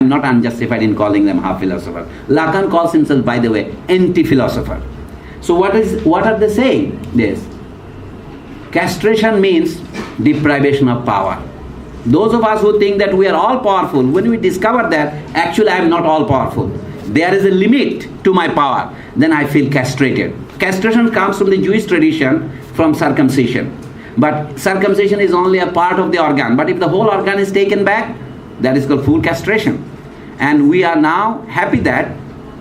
not unjustified in calling them half philosopher. Lakan calls himself, by the way, anti-philosopher. So what are they saying? This castration means deprivation of power. Those of us who think that we are all powerful, when we discover that actually I am not all powerful, there is a limit to my power, then I feel castrated. Castration comes from the Jewish tradition, from circumcision. But circumcision is only a part of the organ. But if the whole organ is taken back, that is called full castration. And we are now happy that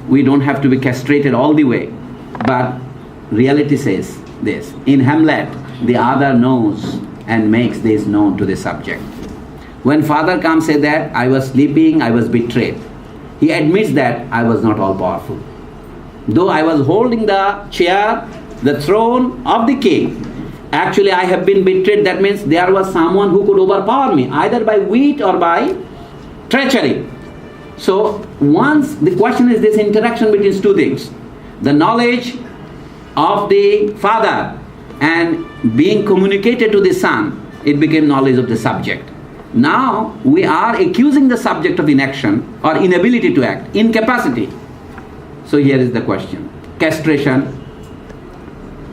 we don't have to be castrated all the way. But reality says this. In Hamlet, the other knows and makes this known to the subject. When father comes say that, I was sleeping, I was betrayed. He admits that I was not all powerful. Though I was holding the chair, the throne of the king, actually I have been betrayed. That means there was someone who could overpower me, either by wit or by treachery. So once the question is this interaction between two things, the knowledge of the father and being communicated to the son, it became knowledge of the subject. Now we are accusing the subject of inaction or inability to act, incapacity. So here is the question, castration.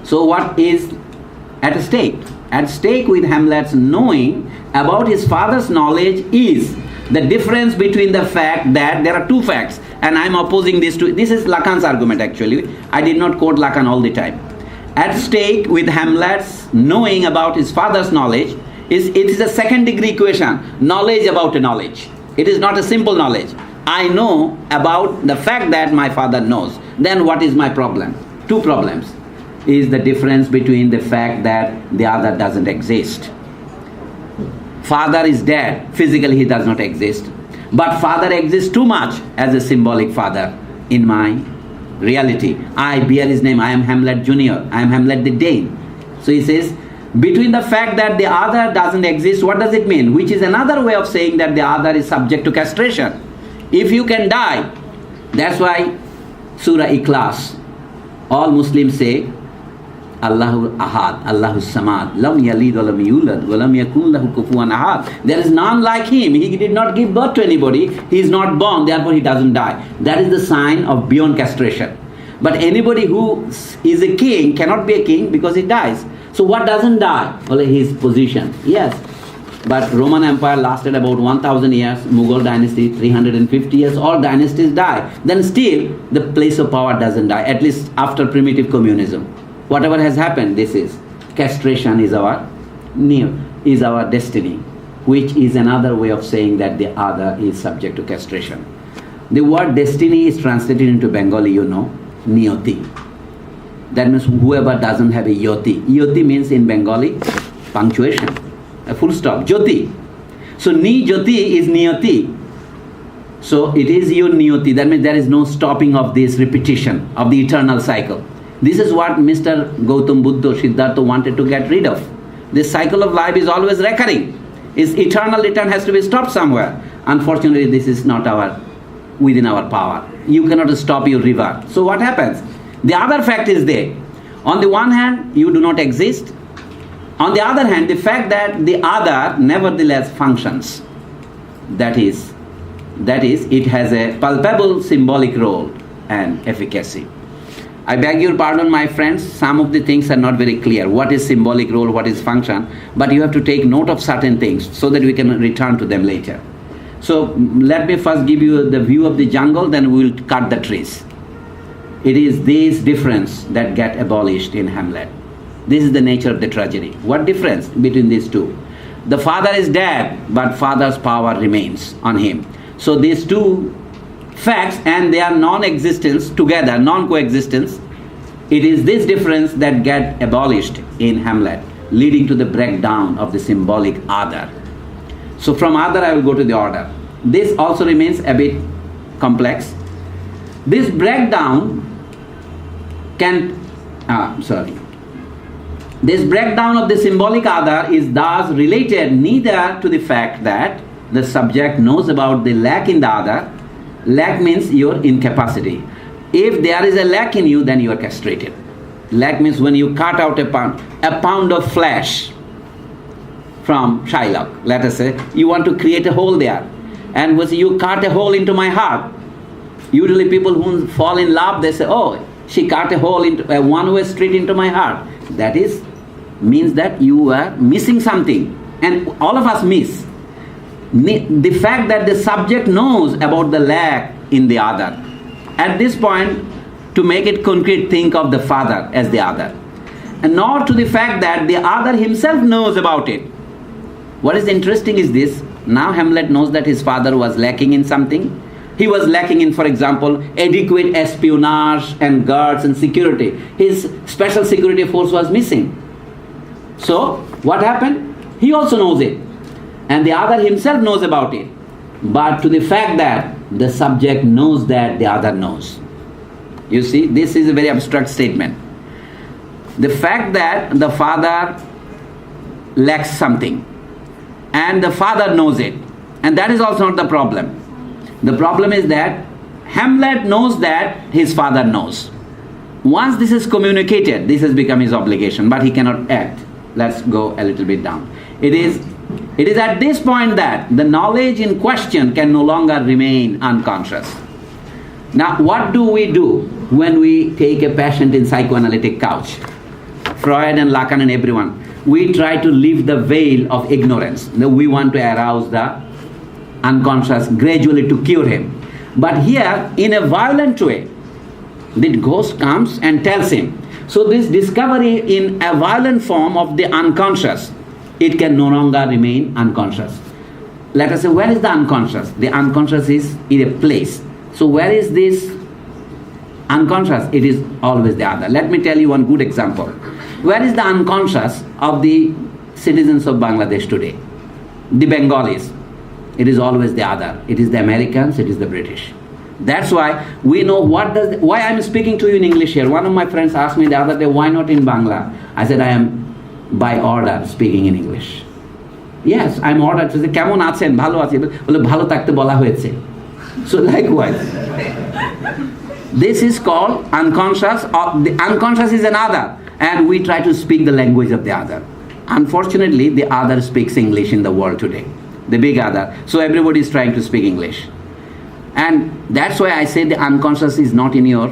So what is at stake? At stake with Hamlet's knowing about his father's knowledge is the difference between the fact that there are two facts, and I am opposing this to, this is Lakan's argument actually. I did not quote Lakan all the time. At stake with Hamlet's knowing about his father's knowledge is, it is a second degree equation, knowledge about a knowledge. It is not a simple knowledge. I know about the fact that my father knows. Then what is my problem? Two problems. Is the difference between the fact that the other doesn't exist. Father is dead, physically he does not exist. But father exists too much as a symbolic father in my reality. I bear his name, I am Hamlet Jr., I am Hamlet the Dane. So he says, between the fact that the other doesn't exist, what does it mean? Which is another way of saying that the other is subject to castration. If you can die, that's why Surah Ikhlas, all Muslims say, Allahu Ahad, Allahu Samad, Lam Yalid wa Lam Yulad, wa Lam Yakun lahu kufuwan ahad. There is none like him. He did not give birth to anybody. He is not born, therefore he doesn't die. That is the sign of beyond castration. But anybody who is a king cannot be a king because he dies. So what doesn't die? Only his position. Yes. But Roman Empire lasted about 1000 years, Mughal dynasty 350 years, all dynasties die. Then still the place of power doesn't die, at least after primitive communism. Whatever has happened, this is castration is our destiny, which is another way of saying that the other is subject to castration. The word destiny is translated into Bengali, you know, niyoti. That means whoever doesn't have a yoti. Yoti means in Bengali punctuation, a full stop, jyoti. So ni jyoti is niyoti. So it is your niyoti. That means there is no stopping of this repetition of the eternal cycle. This is what Mr. Gautam Buddha Siddhartha wanted to get rid of. This cycle of life is always recurring. Its eternal return has to be stopped somewhere. Unfortunately, this is not within our power. You cannot stop your river. So what happens? The other fact is there. On the one hand, you do not exist. On the other hand, the fact that the other nevertheless functions. That is, it has a palpable symbolic role and efficacy. I beg your pardon, my friends, some of the things are not very clear. What is symbolic role, what is function? But you have to take note of certain things so that we can return to them later. So let me first give you the view of the jungle, then we will cut the trees. It is this difference that get abolished in Hamlet. This is the nature of the tragedy. What difference between these two? The father is dead, but father's power remains on him. So these two facts and their non-existence together, non-coexistence, it is this difference that get abolished in Hamlet, leading to the breakdown of the symbolic other. So from other I will go to the order. This also remains a bit complex. This breakdown This breakdown of the symbolic other is thus related neither to the fact that the subject knows about the lack in the other. Lack means your incapacity. If there is a lack in you, then you are castrated. Lack means when you cut out a pound of flesh from Shylock, let us say, you want to create a hole there. and was you cut a hole into my heart. Usually people who fall in love, they say, oh, she cut a hole into a one-way street into my heart. That is, means that you are missing something. And all of us miss. The fact that the subject knows about the lack in the other. At this point, to make it concrete, think of the father as the other. And nor to the fact that the other himself knows about it. What is interesting is this. Now Hamlet knows that his father was lacking in something. He was lacking in, for example, adequate espionage and guards and security. His special security force was missing. So, what happened? He also knows it. And the other himself knows about it. But to the fact that the subject knows that the other knows. You see, this is a very abstract statement. The fact that the father lacks something and the father knows it, and that is also not the problem. The problem is that Hamlet knows that his father knows. Once this is communicated, this has become his obligation, but he cannot act. Let's go a little bit down. It is at this point that the knowledge in question can no longer remain unconscious. Now, what do we do when we take a patient in psychoanalytic couch? Freud and Lakan and everyone. We try to lift the veil of ignorance. We want to arouse the unconscious gradually to cure him. But here, in a violent way, the ghost comes and tells him. So this discovery in a violent form of the unconscious, it can no longer remain unconscious. Let us say, where is the unconscious? The unconscious is in a place. So where is this unconscious? It is always the other. Let me tell you one good example. Where is the unconscious of the citizens of Bangladesh today? The Bengalis. It is always the other. It is the Americans, it is the British. That's why we know why I'm speaking to you in English here. One of my friends asked me the other day, why not in Bangla? I said, I am by order speaking in English. Yes, I'm ordered to say, কেমন আছেন? ভালো আছি। বলে ভালো থাকতে বলা হয়েছে। So likewise, this is called unconscious. The unconscious is another, and we try to speak the language of the other. Unfortunately, the other speaks English in the world today. The big other. So everybody is trying to speak English. And that's why I say the unconscious is not in your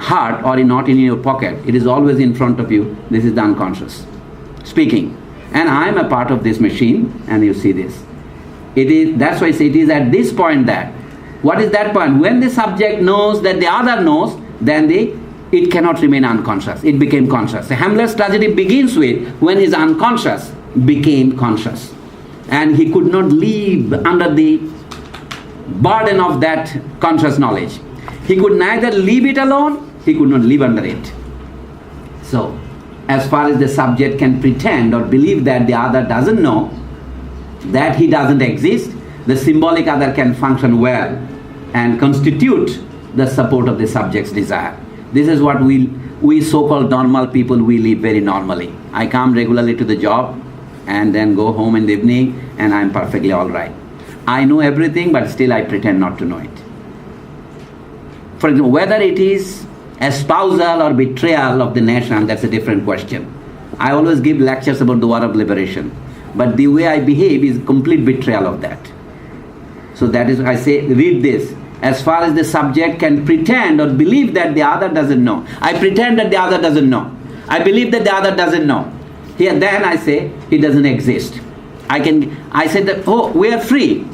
heart or not in your pocket. It is always in front of you. This is the unconscious speaking. And I am a part of this machine, and you see this. That's why I say it is at this point that, what is that point? When the subject knows that the other knows, then it cannot remain unconscious. It became conscious. The Hamlet's tragedy begins with when his unconscious became conscious. And he could not live under the burden of that conscious knowledge. He could neither leave it alone, he could not live under it. So, as far as the subject can pretend or believe that the other doesn't know, that he doesn't exist, the symbolic other can function well and constitute the support of the subject's desire. This is what we so-called normal people, we live very normally. I come regularly to the job and then go home in the evening and I'm perfectly all right. I know everything, but still I pretend not to know it. For example, whether it is espousal or betrayal of the nation, that's a different question. I always give lectures about the war of liberation, but the way I behave is complete betrayal of that. So that is, I say, read this. As far as the subject can pretend or believe that the other doesn't know. I pretend that the other doesn't know. I believe that the other doesn't know. Here, then I say, he doesn't exist. I said that, oh, we are free.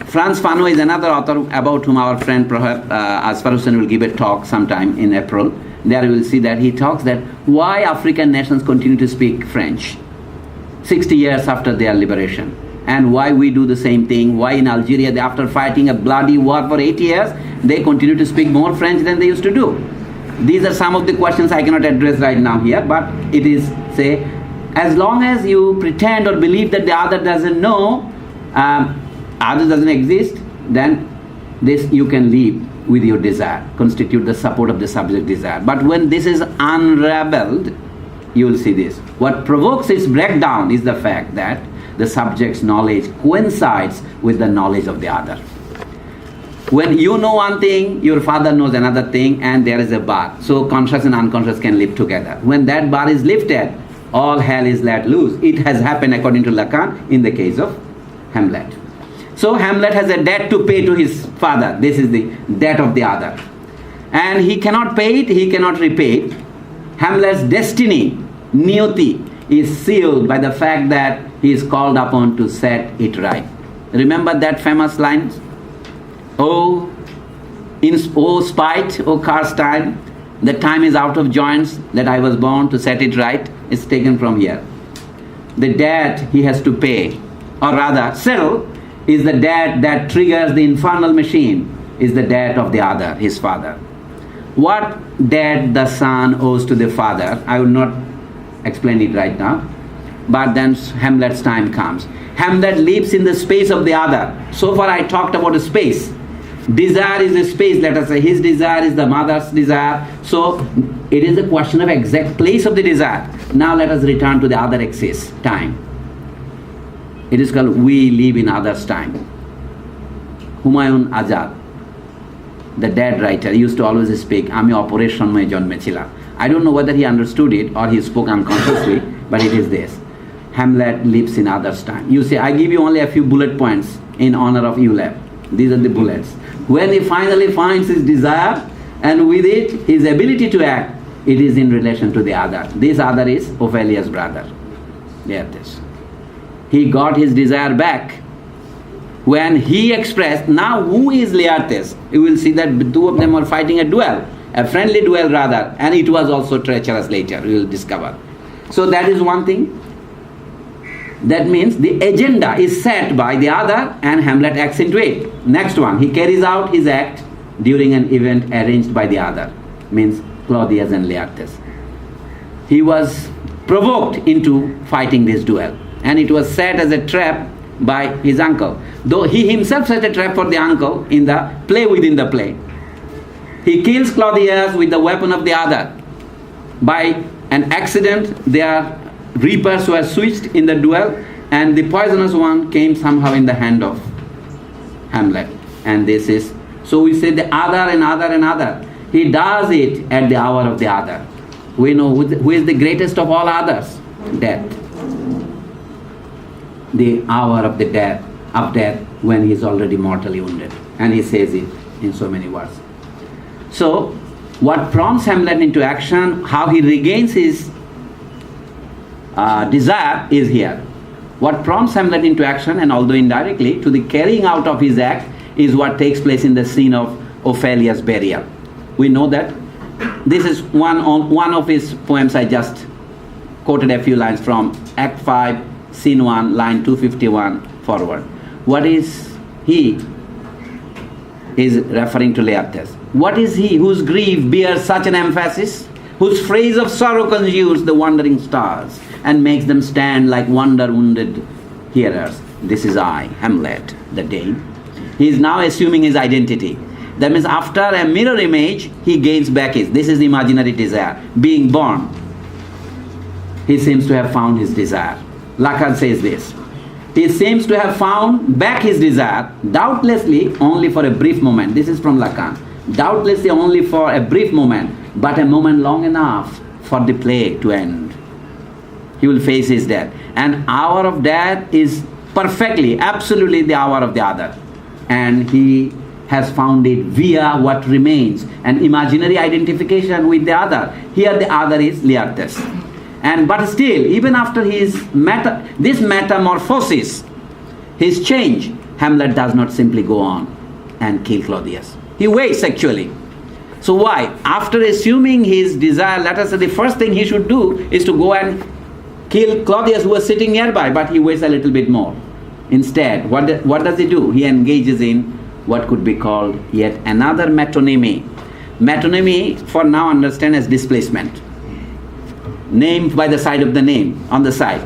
Franz Fanon is another author about whom our friend Asfar Hussain will give a talk sometime in April. There you will see that he talks that why African nations continue to speak French 60 years after their liberation. And why we do the same thing, why in Algeria, after fighting a bloody war for 8 years, they continue to speak more French than they used to do. These are some of the questions I cannot address right now here, but it is, say, as long as you pretend or believe that the other doesn't know, other doesn't exist, then this you can live with your desire, constitute the support of the subject desire. But when this is unraveled, you will see this. What provokes its breakdown is the fact that the subject's knowledge coincides with the knowledge of the other. When you know one thing, your father knows another thing, and there is a bar. So conscious and unconscious can live together. When that bar is lifted, all hell is let loose. It has happened according to Lakan in the case of Hamlet. So Hamlet has a debt to pay to his father. This is the debt of the other. And he cannot pay it, he cannot repay it. Hamlet's destiny, niyati, is sealed by the fact that he is called upon to set it right. Remember that famous line? Oh, spite, oh cast time, the time is out of joints that I was born to set it right. It's taken from here. The debt he has to pay, or rather settle, is the debt that triggers the infernal machine, is the debt of the other, his father. What debt the son owes to the father, I will not explain it right now, but then Hamlet's time comes. Hamlet lives in the space of the other. So far I talked about a space. Desire is a space, let us say. His desire is the mother's desire. So it is a question of exact place of the desire. Now let us return to the other axis, time. It is called we live in others' time. Humayun Azad, the dead writer, used to always speak, Ami operation mein janmechila. I don't know whether he understood it or he spoke unconsciously, but it is this. Hamlet lives in others' time. You see, I give you only a few bullet points in honor of ULAB. These are the bullets. When he finally finds his desire, and with it, his ability to act, it is in relation to the other. This other is Ophelia's brother, Laertes. He got his desire back when he expressed, now who is Laertes? You will see that the two of them are fighting a duel, a friendly duel rather, and it was also treacherous later, you will discover. So that is one thing. That means the agenda is set by the other and Hamlet acts into it. Next one, he carries out his act during an event arranged by the other, means Claudius and Laertes. He was provoked into fighting this duel, and it was set as a trap by his uncle. Though he himself set a trap for the uncle in the play within the play. He kills Claudius with the weapon of the other. By an accident, their reapers were switched in the duel, and the poisonous one came somehow in the hand of Hamlet. And this is, so we say the other and other and other. He does it at the hour of the other. We know who is the greatest of all others? Death. The hour of the death, when he is already mortally wounded. And he says it in so many words. So, what prompts Hamlet into action, how he regains his desire is here. What prompts Hamlet into action, and although indirectly, to the carrying out of his act, is what takes place in the scene of Ophelia's burial. We know that. This is one of his poems. I just quoted a few lines from Act 5, Scene 1, line 251 forward. What is he? Is referring to Laertes. What is he whose grief bears such an emphasis, whose phrase of sorrow conjures the wandering stars and makes them stand like wonder-wounded hearers? This is I, Hamlet, the Dane. He is now assuming his identity. That means after a mirror image, he gains back his. This is imaginary desire. Being born, he seems to have found his desire. Lakan says this. He seems to have found back his desire, doubtlessly only for a brief moment. This is from Lakan. Doubtlessly only for a brief moment, but a moment long enough for the play to end. He will face his death. An hour of death is perfectly, absolutely the hour of the other. And he has found it via what remains, an imaginary identification with the other. Here the other is Laertes. But still, even after his this metamorphosis, his change, Hamlet does not simply go on and kill Claudius. He waits actually. So why? After assuming his desire, let us say the first thing he should do is to go and kill Claudius, who was sitting nearby, but he waits a little bit more. Instead, what does he do? He engages in what could be called yet another metonymy. Metonymy, for now, understand as displacement. Named by the side of the name, on the side.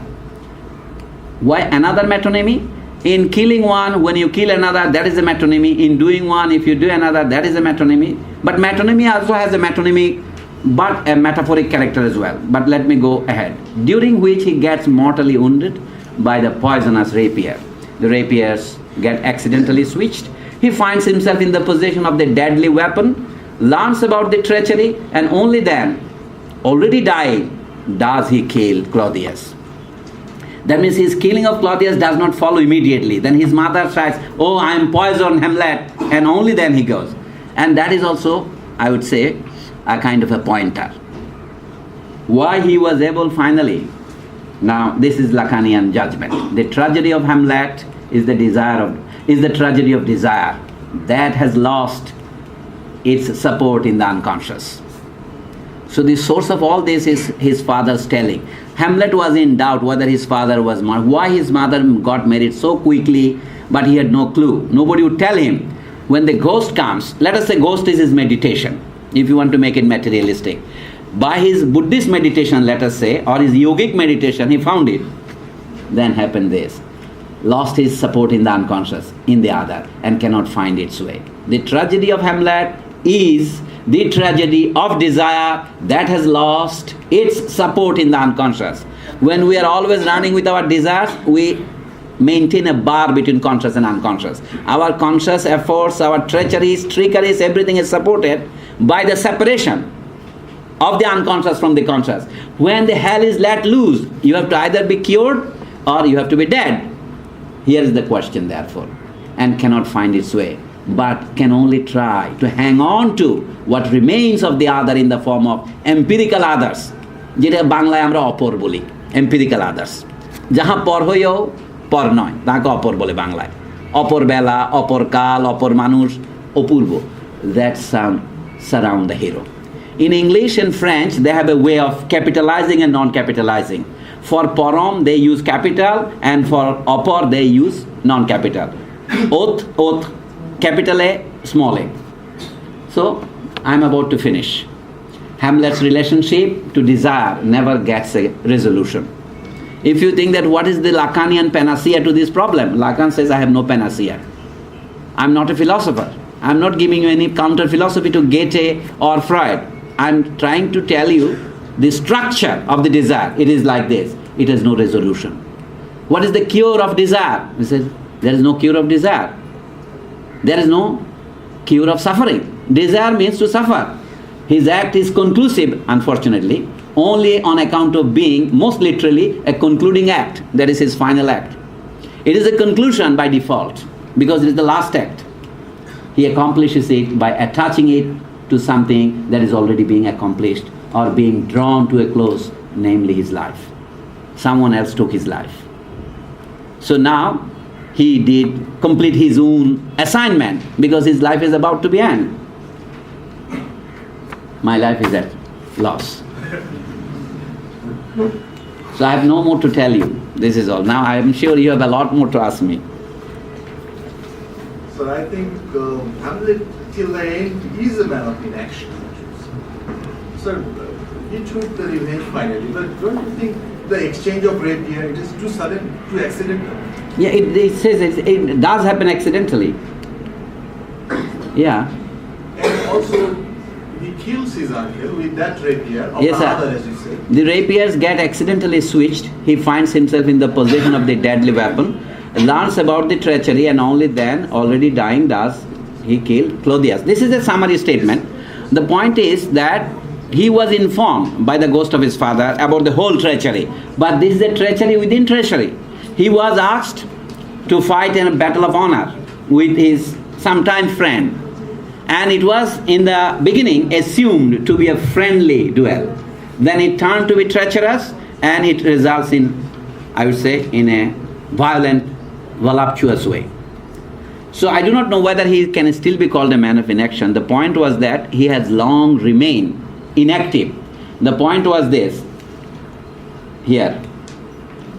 Why another metonymy? In killing one, when you kill another, that is a metonymy. In doing one, if you do another, that is a metonymy. But metonymy also has a metonymy, but a metaphoric character as well. But let me go ahead. During which he gets mortally wounded by the poisonous rapier. The rapiers get accidentally switched. He finds himself in the possession of the deadly weapon, learns about the treachery, and only then, already dying, does he kill Claudius. That means his killing of Claudius does not follow immediately. Then his mother says, oh, I am poisoned, Hamlet, and only then he goes. And that is also, I would say, a kind of a pointer. Why he was able finally. Now, this is Lacanian judgment. The tragedy of Hamlet is the tragedy of desire that has lost its support in the unconscious. So the source of all this is his father's telling. Hamlet was in doubt whether his father was married, why his mother got married so quickly, but he had no clue. Nobody would tell him. When the ghost comes, let us say ghost is his meditation, if you want to make it materialistic. By his Buddhist meditation, let us say, or his yogic meditation, he found it. Then happened this. Lost his support in the unconscious, in the other, and cannot find its way. The tragedy of Hamlet is the tragedy of desire that has lost its support in the unconscious. When we are always running with our desires, we maintain a bar between conscious and unconscious. Our conscious efforts, our treacheries, trickeries, everything is supported by the separation of the unconscious from the conscious. When the hell is let loose, you have to either be cured or you have to be dead. Here is the question, therefore, and cannot find its way, but can only try to hang on to what remains of the other in the form of empirical others. যেটা বাংলায় আমরা অপর বলি, empirical others. যাহা পর হইও পর নয়, তাকে অপর বলে বাংলায়. অপর বেলা, অপর কাল, অপর মানুষ, অপূর্ব. That sound surround the hero. In English and French, they have a way of capitalizing and non-capitalizing. For porom, they use capital, and for opor, they use non-capital. Oath, oath, capital A, small a. So, I'm about to finish. Hamlet's relationship to desire never gets a resolution. If you think that what is the Lacanian panacea to this problem, Lakan says, I have no panacea. I'm not a philosopher. I'm not giving you any counter-philosophy to Goethe or Freud. I'm trying to tell you the structure of the desire. It is like this. It has no resolution. What is the cure of desire? He says, there is no cure of desire. There is no cure of suffering. Desire means to suffer. His act is conclusive, unfortunately, only on account of being, most literally, a concluding act. That is his final act. It is a conclusion by default, because it is the last act. He accomplishes it by attaching it to something that is already being accomplished or being drawn to a close, namely his life. Someone else took his life. So now he did complete his own assignment because his life is about to be end. My life is at loss. So I have no more to tell you. This is all. Now I am sure you have a lot more to ask me. So I think Hamlet till the end is a man of inaction. So he took the revenge finally, but don't you think the exchange of rapier, it is too sudden, too accidental? Yeah, it says it does happen accidentally. Yeah. And also he kills his uncle with that rapier of Yes, the sir. other, as you say. The rapiers get accidentally switched. He finds himself in the possession of the deadly weapon, learns about the treachery, and only then, already dying, does he kill Claudius. This is a summary statement. The point is that he was informed by the ghost of his father about the whole treachery. But this is a treachery within treachery. He was asked to fight in a battle of honor with his sometime friend. And it was in the beginning assumed to be a friendly duel. Then it turned to be treacherous, and it results in, I would say, in a violent, voluptuous way. So I do not know whether he can still be called a man of inaction. The point was that he has long remained inactive. The point was this, here.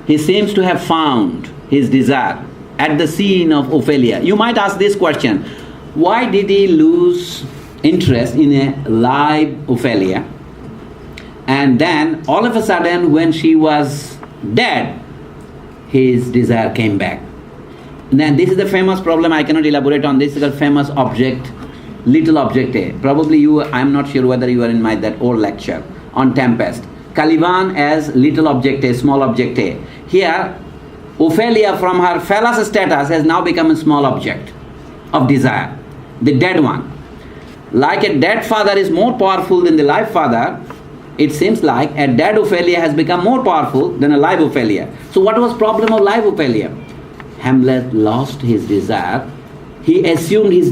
He seems to have found his desire at the scene of Ophelia. You might ask this question, why did he lose interest in a live Ophelia? And then all of a sudden when she was dead, his desire came back. Now this is the famous problem, I cannot elaborate on this, is the famous object, little object A. Probably you, I'm not sure whether you are in that old lecture on Tempest. Caliban as little object A, small object A. Here, Ophelia from her phallus status has now become a small object of desire, the dead one. Like a dead father is more powerful than the live father, It seems like a dead Ophelia has become more powerful than a live Ophelia. So what was problem of live Ophelia? Hamlet lost his desire. He assumed his